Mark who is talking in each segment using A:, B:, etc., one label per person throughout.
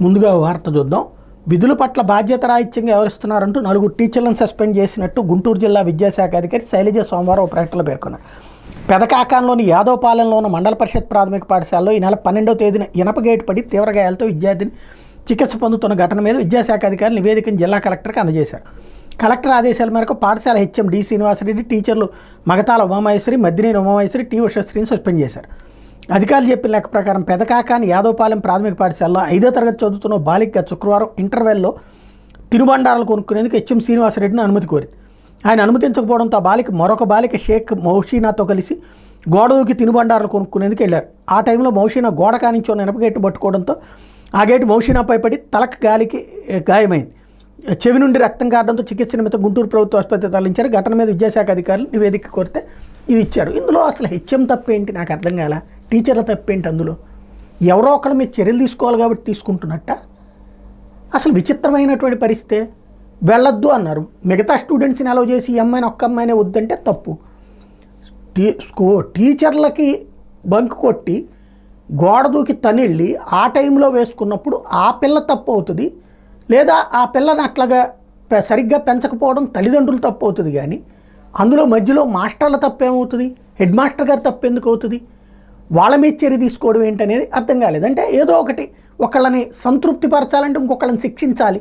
A: ముందుగా వార్త చూద్దాం. విధుల పట్ల బాధ్యత రాహిత్యంగా వ్యవహరిస్తున్నారంటూ 4 టీచర్లను సస్పెండ్ చేసినట్టు గుంటూరు జిల్లా విద్యాశాఖ అధికారి శైలజ సోమవారం ప్రకటనలో పేర్కొన్నారు. పెదకాకాంలోని యాదవపాలెంలో ఉన్న మండల పరిషత్ ప్రాథమిక పాఠశాలలో ఈ నెల 12వ తేదీన ఇనప గేటు పడి తీవ్ర గాయాలతో విద్యార్థిని చికిత్స పొందుతున్న ఘటన మీద విద్యాశాఖ అధికారులు నివేదికను జిల్లా కలెక్టర్కి అందజేశారు. కలెక్టర్ ఆదేశాల మేరకు పాఠశాల హెచ్ఎం డి శ్రీనివాసరెడ్డి, టీచర్లు మగతాల ఉమామహేశ్వరి, మద్దినేని ఉమామహేశ్వరి, టి ఉషశ్రీని సస్పెండ్ చేశారు. అధికారులు చెప్పిన లెక్క ప్రకారం పెదకాకాని యాదవపాలెం ప్రాథమిక పాఠశాలలో 5వ తరగతి చదువుతున్న బాలిక శుక్రవారం ఇంటర్వెల్లో తినుబండారాలు కొనుక్కునేందుకు హెచ్ఎం శ్రీనివాసరెడ్డిని అనుమతి కోరింది. ఆయన అనుమతించకపోవడంతో ఆ బాలిక మరొక బాలిక షేక్ మౌషీనాతో కలిసి గోడ దూకి తినుబండారాలు కొనుక్కునేందుకు వెళ్లారు. ఆ టైంలో మౌషీనా గోడ కానించి ఉన్న ఇనప గేటును పట్టుకోవడంతో ఆ గేటు మౌషీనాపై పడి తలకు గాలికి గాయమైంది. చెవి నుండి రక్తం కారడంతో చికిత్స నిమిత్తం గుంటూరు ప్రభుత్వ ఆసుపత్రి తరలించారు. ఘటన మీద విద్యాశాఖ అధికారులు నివేదిక కోరితే ఇది ఇచ్చారు. ఇందులో అసలు హెచ్ఎం తప్పేంటి నాకు అర్థం కాల, టీచర్ల తప్పేంటి? అందులో ఎవరో ఒకళ్ళ మీద చర్యలు తీసుకోవాలి కాబట్టి తీసుకుంటున్నట్ట. అసలు విచిత్రమైనటువంటి పరిస్థితే. వెళ్ళొద్దు అన్నారు, మిగతా స్టూడెంట్స్ని అలౌ చేసి ఈ అమ్మాయిని ఒక్క అమ్మాయినే వద్దంటే తప్పు. టీచర్లకి బంక్ కొట్టి గోడ దూకి తనిళ్ళి ఆ టైంలో వేసుకున్నప్పుడు ఆ పిల్ల తప్పు అవుతుంది, లేదా ఆ పిల్లని అట్లాగా సరిగ్గా పెంచకపోవడం తల్లిదండ్రులు తప్పు అవుతుంది. కానీ అందులో మధ్యలో మాస్టర్ల తప్పు ఏమవుతుంది? హెడ్ మాస్టర్ గారు తప్పు ఎందుకు అవుతుంది? వాళ్ళ మీద చర్య తీసుకోవడం ఏంటనేది అర్థం కాలేదు. అంటే ఏదో ఒకటి ఒకళ్ళని సంతృప్తిపరచాలంటే ఇంకొకళ్ళని శిక్షించాలి,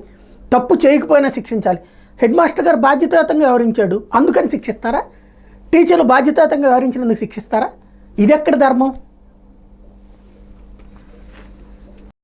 A: తప్పు చేయకపోయినా శిక్షించాలి. హెడ్ మాస్టర్ గారు బాధ్యతాయుతంగా వ్యవహరించాడు అందుకని శిక్షిస్తారా? టీచర్లు బాధ్యతాయుతంగా వ్యవహరించినందుకు శిక్షిస్తారా? ఇది ఎక్కడ ధర్మం?